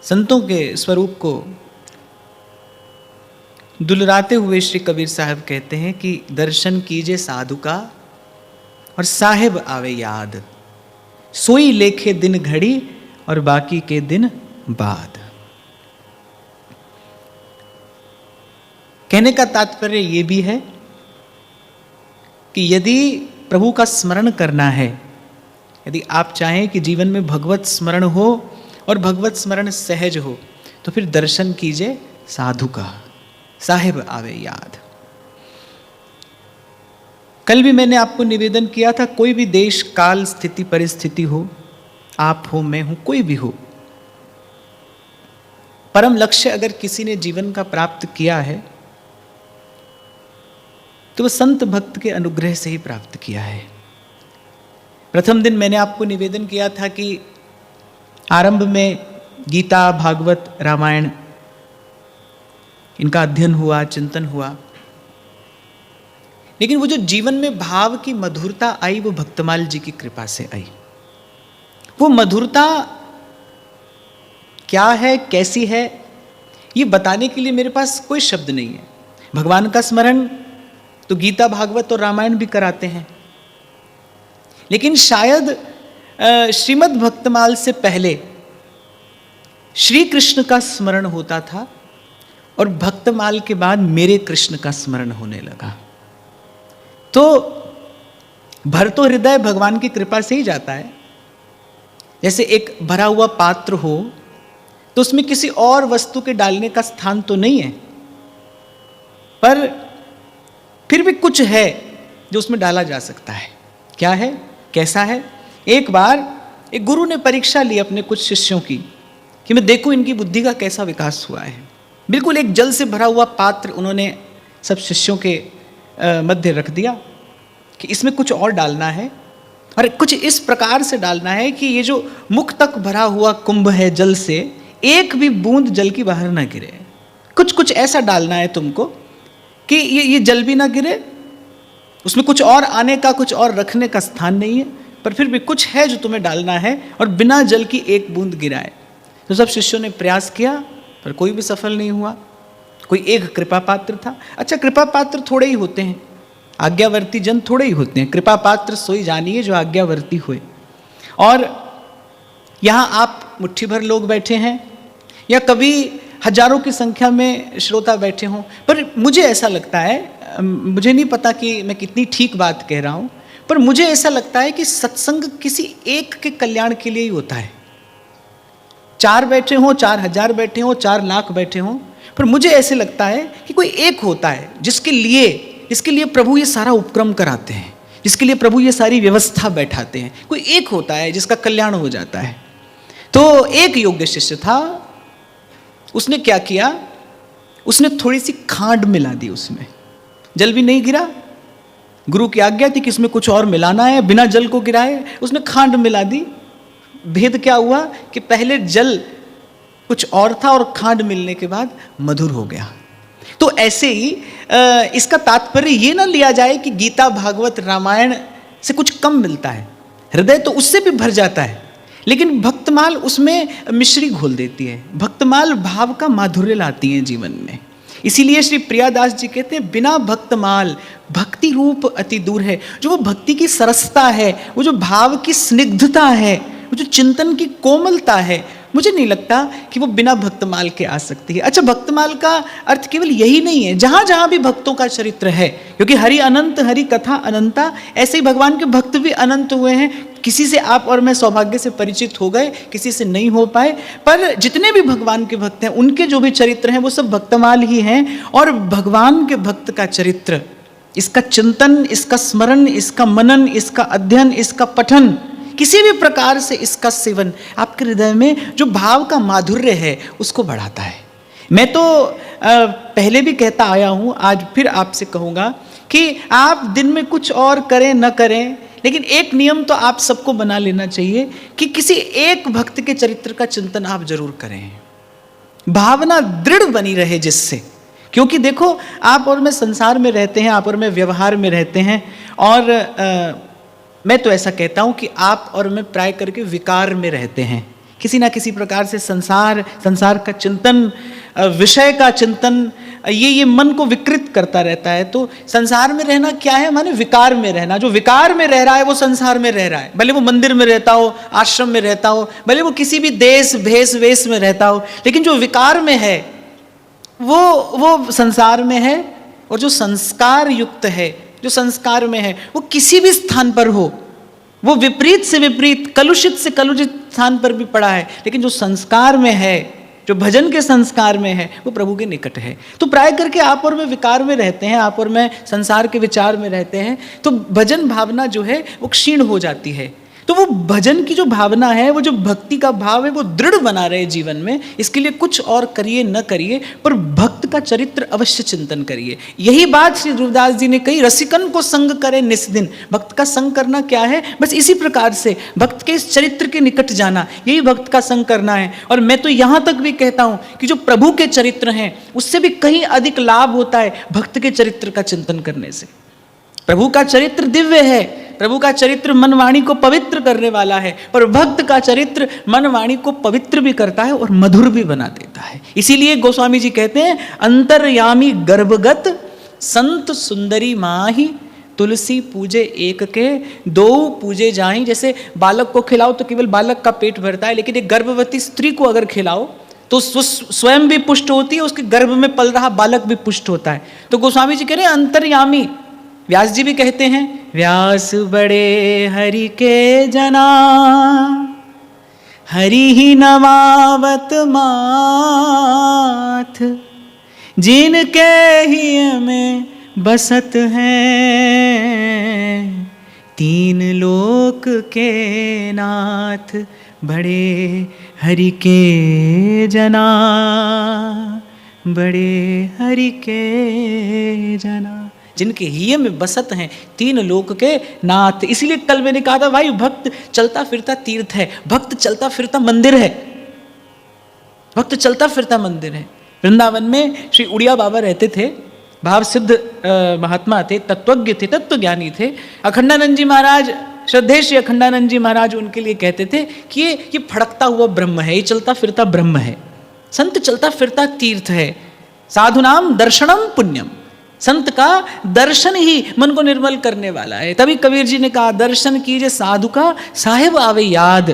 संतों के स्वरूप को दुलराते हुए श्री कबीर साहब कहते हैं कि दर्शन कीजिए साधु का और साहिब आवे याद, सोई लेखे दिन घड़ी और बाकी के दिन बाद। कहने का तात्पर्य ये भी है कि यदि प्रभु का स्मरण करना है, यदि आप चाहें कि जीवन में भगवत स्मरण हो और भगवत स्मरण सहज हो, तो फिर दर्शन कीजिए साधु का, साहिब आवे याद। कल भी मैंने आपको निवेदन किया था, कोई भी देश काल स्थिति परिस्थिति हो, आप हो मैं हूं कोई भी हो, परम लक्ष्य अगर किसी ने जीवन का प्राप्त किया है तो वह संत भक्त के अनुग्रह से ही प्राप्त किया है। प्रथम दिन मैंने आपको निवेदन किया था कि आरंभ में गीता, भागवत, रामायण इनका अध्ययन हुआ, चिंतन हुआ, लेकिन वो जो जीवन में भाव की मधुरता आई वो भक्तमाल जी की कृपा से आई। वो मधुरता क्या है, कैसी है, ये बताने के लिए मेरे पास कोई शब्द नहीं है। भगवान का स्मरण तो गीता, भागवत और रामायण भी कराते हैं, लेकिन शायद श्रीमद् भक्तमाल से पहले श्री कृष्ण का स्मरण होता था और भक्तमाल के बाद मेरे कृष्ण का स्मरण होने लगा। तो भर तो हृदय भगवान की कृपा से ही जाता है। जैसे एक भरा हुआ पात्र हो तो उसमें किसी और वस्तु के डालने का स्थान तो नहीं है, पर फिर भी कुछ है जो उसमें डाला जा सकता है। क्या है, कैसा है? एक बार एक गुरु ने परीक्षा ली अपने कुछ शिष्यों की कि मैं देखूं इनकी बुद्धि का कैसा विकास हुआ है। बिल्कुल एक जल से भरा हुआ पात्र उन्होंने सब शिष्यों के मध्य रख दिया कि इसमें कुछ और डालना है और कुछ इस प्रकार से डालना है कि ये जो मुख तक भरा हुआ कुंभ है जल से, एक भी बूंद जल की बाहर ना गिरे। कुछ ऐसा डालना है तुमको कि ये जल भी ना गिरे, उसमें कुछ और आने का, कुछ और रखने का स्थान नहीं है, पर फिर भी कुछ है जो तुम्हें डालना है और बिना जल की एक बूंद गिराए। तो सब शिष्यों ने प्रयास किया पर कोई भी सफल नहीं हुआ। कोई एक कृपा पात्र था। अच्छा, कृपा पात्र थोड़े ही होते हैं, आज्ञावर्ती जन थोड़े ही होते हैं। कृपा पात्र सोई जानिए जो आज्ञावर्ती हुए। और यहाँ आप मुट्ठी भर लोग बैठे हैं या कभी हजारों की संख्या में श्रोता बैठे हों, पर मुझे ऐसा लगता है, मुझे नहीं पता कि मैं कितनी ठीक बात कह रहा हूँ, पर मुझे ऐसा लगता है कि सत्संग किसी एक के कल्याण के लिए ही होता है। 4 बैठे हों, 4000 बैठे हों, 4 लाख बैठे हों, पर मुझे ऐसे लगता है कि कोई एक होता है जिसके लिए प्रभु ये सारा उपक्रम कराते हैं, जिसके लिए प्रभु ये सारी व्यवस्था बैठाते हैं। कोई एक होता है जिसका कल्याण हो जाता है। तो एक योग्य शिष्य था, उसने क्या किया, उसने थोड़ी सी खांड मिला दी उसमें। जल भी नहीं गिरा, गुरु की आज्ञा थी कि इसमें कुछ और मिलाना है, बिना जल को गिराए उसने खांड मिला दी। भेद क्या हुआ कि पहले जल कुछ और था और खांड मिलने के बाद मधुर हो गया। तो ऐसे ही इसका तात्पर्य ये ना लिया जाए कि गीता, भागवत, रामायण से कुछ कम मिलता है। हृदय तो उससे भी भर जाता है, लेकिन भक्तमाल उसमें मिश्री घोल देती है। भक्तमाल भाव का माधुर्य लाती है जीवन में। इसीलिए श्री प्रियादास जी कहते हैं, बिना भक्तमाल भक्ति रूप अति दूर है। जो वो भक्ति की सरसता है, वो जो भाव की स्निग्धता है, वो जो चिंतन की कोमलता है, मुझे नहीं लगता कि वो बिना भक्तमाल के आ सकती है। अच्छा, भक्तमाल का अर्थ केवल यही नहीं है, जहाँ जहाँ भी भक्तों का चरित्र है, क्योंकि हरि अनंत, हरि कथा अनंता, ऐसे ही भगवान के भक्त भी अनंत हुए हैं। किसी से आप और मैं सौभाग्य से परिचित हो गए, किसी से नहीं हो पाए, पर जितने भी भगवान के भक्त हैं उनके जो भी चरित्र हैं वो सब भक्तमाल ही हैं। और भगवान के भक्त का चरित्र, इसका चिंतन, इसका स्मरण, इसका मनन, इसका अध्ययन, इसका पठन, किसी भी प्रकार से इसका सेवन आपके हृदय में जो भाव का माधुर्य है उसको बढ़ाता है। मैं तो पहले भी कहता आया हूँ, आज फिर आपसे कहूँगा कि आप दिन में कुछ और करें न करें, लेकिन एक नियम तो आप सबको बना लेना चाहिए कि किसी एक भक्त के चरित्र का चिंतन आप जरूर करें, भावना दृढ़ बनी रहे जिससे। क्योंकि देखो, आप और मैं संसार में रहते हैं, आप और मैं व्यवहार में रहते हैं, और मैं तो ऐसा कहता हूं कि आप और मैं प्राय करके विकार में रहते हैं किसी ना किसी प्रकार से संसार का चिंतन, विषय का चिंतन, ये मन को विकृत करता रहता है। तो संसार में रहना क्या है, माने विकार में रहना। जो विकार में रह रहा है वो संसार में रह रहा है, भले वो मंदिर में रहता हो, आश्रम में रहता हो, भले वो किसी भी देश भेष वेश में रहता हो, लेकिन जो विकार में है वो संसार में है। और जो संस्कार युक्त है, जो संस्कार में है, वो किसी भी स्थान पर हो, वो विपरीत से विपरीत, कलुषित से कलुषित स्थान पर भी पड़ा है, लेकिन जो संस्कार में है, जो भजन के संस्कार में है, वो प्रभु के निकट है। तो प्राय करके आप और मैं विकार में रहते हैं, आप और मैं संसार के विचार में रहते हैं, तो भजन भावना जो है वो क्षीण हो जाती है। तो वो भजन की जो भावना है, वो जो भक्ति का भाव है, वो दृढ़ बना रहे जीवन में। इसके लिए कुछ और करिए न करिए, पर भक्त का चरित्र अवश्य चिंतन करिए। यही बात श्री ध्रुवदास जी ने कही, रसिकन को संग करे निस्दिन। भक्त का संग करना क्या है, बस इसी प्रकार से भक्त के इस चरित्र के निकट जाना, यही भक्त का संग करना है। और मैं तो यहाँ तक भी कहता हूँ कि जो प्रभु के चरित्र हैं, उससे भी कहीं अधिक लाभ होता है भक्त के चरित्र का चिंतन करने से। प्रभु का चरित्र दिव्य है, प्रभु का चरित्र मन वाणी को पवित्र करने वाला है, पर भक्त का चरित्र मन वाणी को पवित्र भी करता है और मधुर भी बना देता है। इसीलिए गोस्वामी जी कहते हैं, अंतर्यामी गर्भगत संत सुंदरी माही, तुलसी पूजे एक के दो पूजे जाहीं। जैसे बालक को खिलाओ तो केवल बालक का पेट भरता है, लेकिन एक गर्भवती स्त्री को अगर खिलाओ तो स्वयं भी पुष्ट होती है, उसके गर्भ में पल रहा बालक भी पुष्ट होता है। तो गोस्वामी जी कह रहे हैं अंतर्यामी। व्यास जी भी कहते हैं, व्यास बड़े हरि के जना, हरि ही नवावत माथ, जिनके ही में बसत हैं तीन लोक के नाथ। बड़े हरि के जना, बड़े हरि के जना, जिनके हिय में बसत हैं तीन लोक के नाथ। इसीलिए कल मैंने कहा था भाई, भक्त चलता फिरता तीर्थ है, भक्त चलता फिरता मंदिर है, भक्त चलता फिरता मंदिर है। वृंदावन में श्री उड़िया बाबा रहते थे, भाव सिद्ध महात्मा थे, तत्वज्ञ थे, तत्वज्ञानी थे। अखंडानंद जी महाराज, श्रद्धेय श्री अखंडानंद जी महाराज उनके लिए कहते थे कि ये फड़कता हुआ ब्रह्म है, ये चलता फिरता ब्रह्म है। संत चलता फिरता तीर्थ है। साधुनाम दर्शनम पुण्यम, संत का दर्शन ही मन को निर्मल करने वाला है। तभी कबीर जी ने कहा, दर्शन कीजिए साधु का साहेब आवे याद।